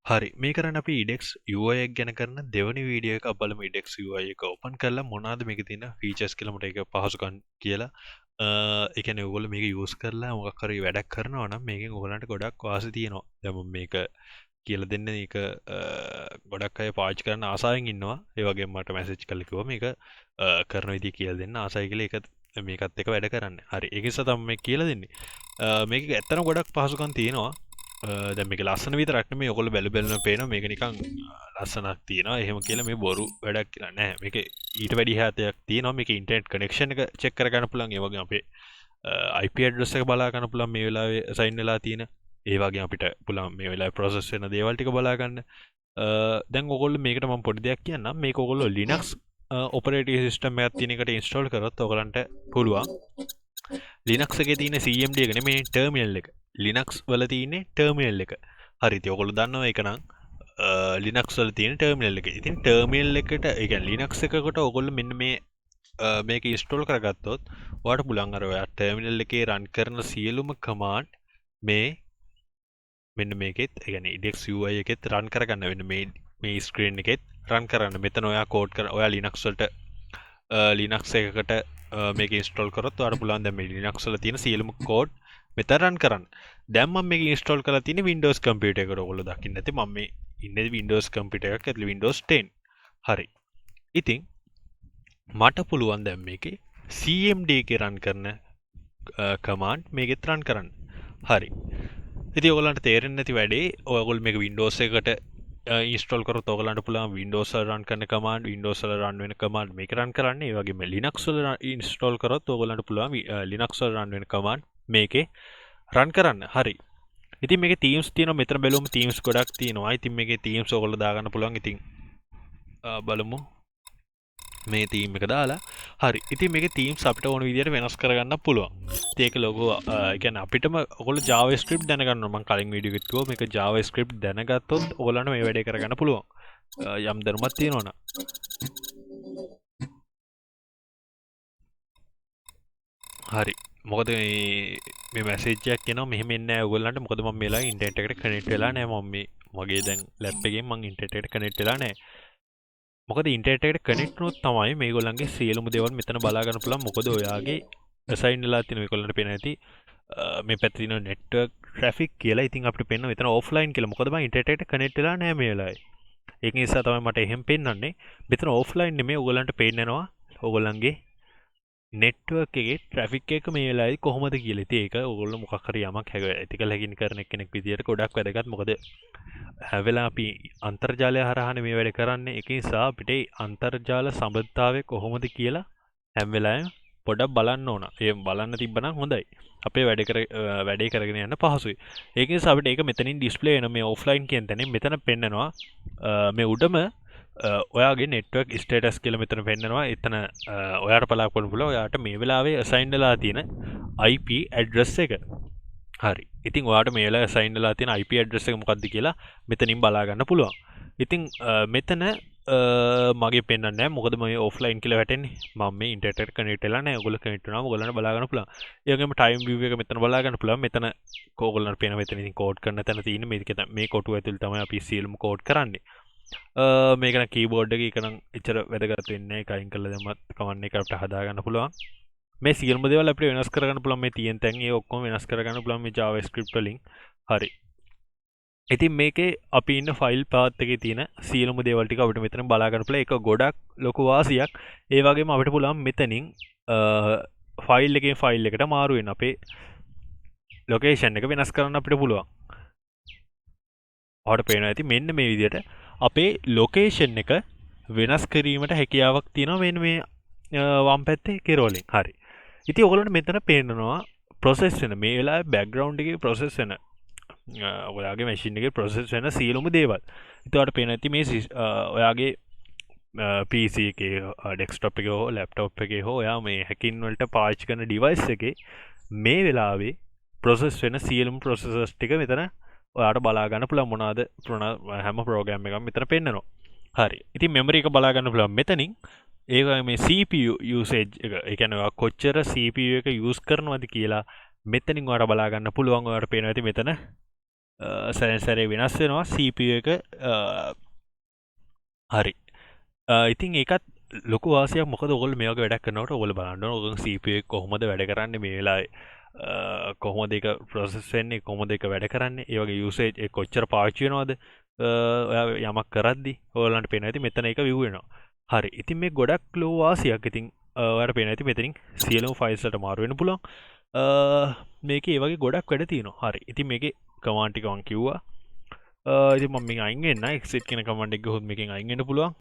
හරි මේ කරන්න අපි Edex-Ui එක ගැන කරන දෙවනි වීඩියෝ එක බලමු. Edex-Ui එක ඕපන් කරලා මොනවද මේකේ තියෙන ෆීචර්ස් කියලා මට ඒක පහසුකම් කියලා. ඒ කියන්නේ ඔයගොල්ලෝ මේක යූස් කරලා මොකක් හරි වැඩක් කරනවා නම් මේකෙන් ඔයගලන්ට ගොඩක් වාසි තියෙනවා. දැන් මම මේක කියලා දෙන්න මේක ගොඩක් අය පාවිච්චි කරන්න ආසාවෙන් ඉන්නවා. ඒ වගේම මට මැසේජ් කරලා කිව්වා මේක කරන විදිය කියලා දෙන්න ආසයි කියලා. ඒක මේකත් එක වැඩ කරන්න. හරි ඒක නිසා තමයි මේ කියලා දෙන්නේ. මේක ඇත්තටම ගොඩක් පහසුකම් තියෙනවා. දැන් මේක ලස්සන විතරක් නෙමෙයි ඔයගොල්ලෝ බැලුවම පේනවා මේක නිකන් ලස්සනක් තියෙනවා එහෙම කියලා මේ බොරු වැඩක් කියලා නෑ මේක ඊට වැඩි හැතයක් තියෙනවා මේක ඉන්ටර්නෙට් කනෙක්ෂන් එක චෙක් කරගන්න පුළුවන් ඒ වගේම අපේ IP ඇඩ්‍රස් එක බලා ගන්න පුළුවන් මේ වෙලාවේ අසයින් වෙලා තියෙන ඒ වගේම අපිට පුළුවන් මේ වෙලාවේ ප්‍රොසෙස් වෙන දේවල් ටික බලා ගන්න දැන් ඔයගොල්ලෝ මේකට මම පොඩි දෙයක් කියන්නම් මේක ඔයගොල්ලෝ Linux ඔපරේටිං සිස්ටම් එකක් තියෙන එකට ඉන්ස්ටෝල් කරොත් ඔයගලන්ට පුළුවන් Linux එකේ තියෙන CMD එක නෙමෙයි ටර්මිනල් එක Linux වල තියෙන්නේ ටර්මිනල් එක. හරි ඉතින් ඔයගොල්ලෝ දන්නවා ඒක නම් Linux වල තියෙන ටර්මිනල් එක. ඉතින් ටර්මිනල් එකට ඒ කියන්නේ Linux එකකට ඔයගොල්ලෝ මෙන්න මේක ඉන්ස්ටෝල් කරගත්තොත් ඔයාලට පුළුවන් අර ඔයා ටර්මිනල් එකේ රන් කරන සියලුම කමාන්ඩ් මෙන්න මේකෙත් ඒ කියන්නේ Edex-Ui එකෙත් රන් කරගන්න වෙන මේ ස්ක්‍රීන් එකෙත් රන් කරන්න. මෙතන ඔයා කෝඩ් කර ඔයා Linux වලට Linux එකකට මේක ඉන්ස්ටෝල් කරොත් ඔයාලට පුළුවන් දැන් මේ Linux වල තියෙන සියලුම කෝඩ් මෙතන රන් කරන්න. දැන් මම මේක ඉන්ස්ටෝල් කරලා තියෙන්නේ Windows කම්පියුටර් එකට. ඔයගොල්ලෝ දකින්න ඇති මම මේ ඉන්නේ Windows කම්පියුටර් එකක් ඇතුලේ Windows 10. හරි. ඉතින් මට පුළුවන් දැන් මේකේ CMD එකේ රන් කරන කමාන්ඩ් මේකෙත් රන් කරන්න. හරි. ඉතින් ඔයගොල්ලන්ට තේරෙන්නේ නැති වැඩේ ඔයගොල්ලෝ මේක Windows එකකට ඉන්ස්ටෝල් කරොත් ඔයගලන්ට පුළුවන් Windows වල රන් කරන කමාන්ඩ් Windows වල රන් වෙන කමාන්ඩ් මේක රන් කරන්න. ඒ වගේම Linux වල ඉන්ස්ටෝල් කරොත් ඔයගලන්ට පුළුවන් Linux වල රන් වෙන කමාන්ඩ් මේකේ රන් කරන්න. හරි. ඉතින් මේකේ Teams තියෙනවා. මෙතන බැලුවම Teams ගොඩක් තියෙනවා. ඉතින් මේකේ Teams ඔයගොල්ලෝ දාගන්න පුළුවන්. ඉතින් බලමු මේ team එක දාලා. හරි. ඉතින් මේකේ Teams අපිට ඕන විදිහට වෙනස් කරගන්න පුළුවන්. ඉතින් ඒක ලොගෝ ඒ කියන්නේ අපිටම ඔයගොල්ලෝ JavaScript දැනගන්න ඕන. මම කලින් වීඩියෝ එකත් කිව්වා මේක JavaScript දැනගත්තොත් ඔයගොල්ලන්ට මේ වැඩේ කරගන්න පුළුවන්. යම් දැනුමක් තියෙනවනම්. හරි. මොකද මේ මැසේජ් එකක් එනවා මෙහෙම එන්නේ නැහැ ඔයගොල්ලන්ට. මොකද මම මේලා ඉන්ටර්නෙට් එකට කනෙක්ට් වෙලා නැහැ. මම මගේ දැන් ලැප් එකෙන් මම ඉන්ටර්නෙට් එකට කනෙක්ට් වෙලා නැහැ. මොකද ඉන්ටර්නෙට් එකට කනෙක්ට් වුණොත් තමයි මේගොල්ලන්ගේ සියලුම දේවල් මෙතන බලා ගන්න පුළුවන්. මොකද ඔයාගේ අසයින් වෙලා තියෙන මේගොල්ලන්ට පේන ඇති මේ පැත්තේ තියෙන network traffic කියලා. ඉතින් අපිට පේනවා මෙතන offline කියලා. මොකද මම ඉන්ටර්නෙට් එකට කනෙක්ට් වෙලා නැහැ මේ වෙලාවේ. ඒක නිසා තමයි මට එහෙම පෙන්වන්නේ. මෙතන offline නෙමෙයි ඔයගොල්ලන්ට පේන්නනවා ඔයගොල්ලන්ගේ network එකේ traffic එක මේ වෙලාවේ කොහොමද කියලා. ඉතින් ඒක ඔයගොල්ලෝ මොකක් හරි යමක් ethical hacking කරන කෙනෙක් විදියට ගොඩක් වැදගත්. මොකද හැම වෙලාවෙම අපි අන්තර්ජාලය හරහානේ මේ වැඩ කරන්නේ. ඒක නිසා අපිට අන්තර්ජාල සම්බන්ධතාවය කොහොමද කියලා හැම වෙලාවෙම පොඩ්ඩක් බලන්න ඕන. ඒ බලන්න තිබ්බනම් හොඳයි. අපේ වැඩේ කරගෙන යන්න පහසුයි. ඒක නිසා අපිට ඒක මෙතනින් ඩිස්ප්ලේ වෙන මේ offline කියන තැනින් මෙතන පෙන්නනවා මේ උඩම ඔයාගේ network status කියලා මෙතන පෙන්නනවා. එතන ඔයාට බලාපොරොත්තු පුළුවන් ඔයාට මේ වෙලාවේ assign වෙලා තියෙන IP address එක. හරි. ඉතින් ඔයාට මේ වෙලාවේ assign වෙලා තියෙන IP address එක මොකක්ද කියලා මෙතනින් බලා ගන්න පුළුවන්. ඉතින් මෙතන මගේ පෙන්වන්නේ නැහැ. මොකද මම offline කියලා වැටෙන්නේ. මම මේ ඉන්ටර්නෙට් එකට කනෙක්ට් වෙලා නැහැ. ඔයගොල්ලෝ කනෙක්ට් වෙනවා. ඔයගොල්ලන්ට බලා ගන්න පුළුවන්. ඒ වගේම time view එක මෙතන බලා ගන්න පුළුවන්. මෙතන ඔයගොල්ලන්ට පේන මෙතන ඉතින් කෝඩ් කරන තැන තියෙන මේ කොටුව ඇතුළේ තමයි අපි සියලුම කෝඩ් කරන්නේ. මේක නම් කීබෝඩ් එකේ ඒක නම් එච්චර වැදගත් වෙන්නේ නැහැ. ඒක අයින් කරලා දැම්මත් කමන්නේ එක අපිට හදා ගන්න පුළුවන්. මේ සියලුම දේවල් අපිට වෙනස් කරගන්න පුළුවන්. මේ තියෙන තැන් ඒ ඔක්කොම වෙනස් කරගන්න පුළුවන් මේ JavaScript වලින්. හරි. ඉතින් මේකේ අපි ඉන්න ෆයිල් පාත් එකේ තියෙන සියලුම දේවල් ටික අපිට මෙතන බලා ගන්න පුළුවන්. ඒක ගොඩක් ලොකු වාසියක්. ඒ වගේම අපිට පුළුවන් මෙතනින් ෆයිල් එකෙන් ෆයිල් එකට මාරු වෙන අපේ ලොකේෂන් එක වෙනස් කරන්න අපිට පුළුවන්. ඔයාලට පේනවා ඇති මෙන්න මේ විදිහට අපේ ලොකේෂන් එක වෙනස් කිරීමට හැකියාවක් තියෙනවා මෙන්න මේ වම් පැත්තේ කෙරෝලෙන්. හරි. ඉතින් ඔයගොල්ලන්ට මෙතන පේනවා ප්‍රොසෙස් වෙන මේ වෙලාවේ බෑග්ග්‍රවුන්ඩ් එකේ ප්‍රොසෙස් වෙන ඔයාගේ මැෂින් එකේ ප්‍රොසෙස් වෙන සියලුම දේවල්. ඉතින් ඔයාලට පේන ඇති මේ ඔයාගේ PC එකේ ඩෙස්ක්ටොප් එකේ හෝ ලැප්ටොප් එකේ හෝ ඔයා මේ හැකින් වලට පාවිච්චි කරන ඩිවයිස් එකේ මේ වෙලාවේ ප්‍රොසෙස් වෙන සියලුම ප්‍රොසෙසර්ස් ටික මෙතන ඔයාට බලා ගන්න පුළුවන්. මොනවාද හැම ප්‍රෝග්‍රෑම් එකක්ම මෙතන පෙන්නනවා. හරි. ඉතින් මෙමරි එක බලා ගන්න පුළුවන් මෙතනින්. ඒ වගේ මේ CPU usage එක ඒ කියන්නේ ඔයා කොච්චර CPU එක use කරනවද කියලා මෙතනින් ඔයාට බලා ගන්න පුළුවන්. ඔයාට පේනවා ඇති මෙතන සැරේ වෙනස් වෙනවා CPU එක හරි ඉතින් ඒකත් ලොකු වාසියක් මොකද ඔයගොල්ලෝ මේ වගේ වැඩක් කරනකොට ඔයගොල්ලෝ බලන්න ඕන ඔයගොල්ලෝ CPU එක කොහොමද වැඩ කරන්නේ මේ වෙලාවේ කොහොමද ඒක ප්‍රොසෙස් වෙන්නේ කොහොමද ඒක වැඩ කරන්නේ ඒ වගේ යූසේජ් එක කොච්චර පාවිච්චි වෙනවද ඔයා යමක් කරද්දි ඔයාලන්ට පේනවා ඉතින් මෙතන ඒක view වෙනවා හරි ඉතින් මේ ගොඩක් ලොකු වාසියක් ඉතින් ඔයාලට පේනවා ඉතින් මෙතනින් සියලුම ෆයිල්ස් වලට මාරු වෙන්න පුළුවන් මේකේ ඒ වගේ ගොඩක් වැඩ තියෙනවා හරි ඉතින් මේකේ කමාන්ඩ් ටික මම කිව්වා ඉතින් මම මේක අයින් වෙන්න exit කියන කමාන්ඩ් එක ගහුවොත් මේකෙන් අයින් වෙන්න පුළුවන්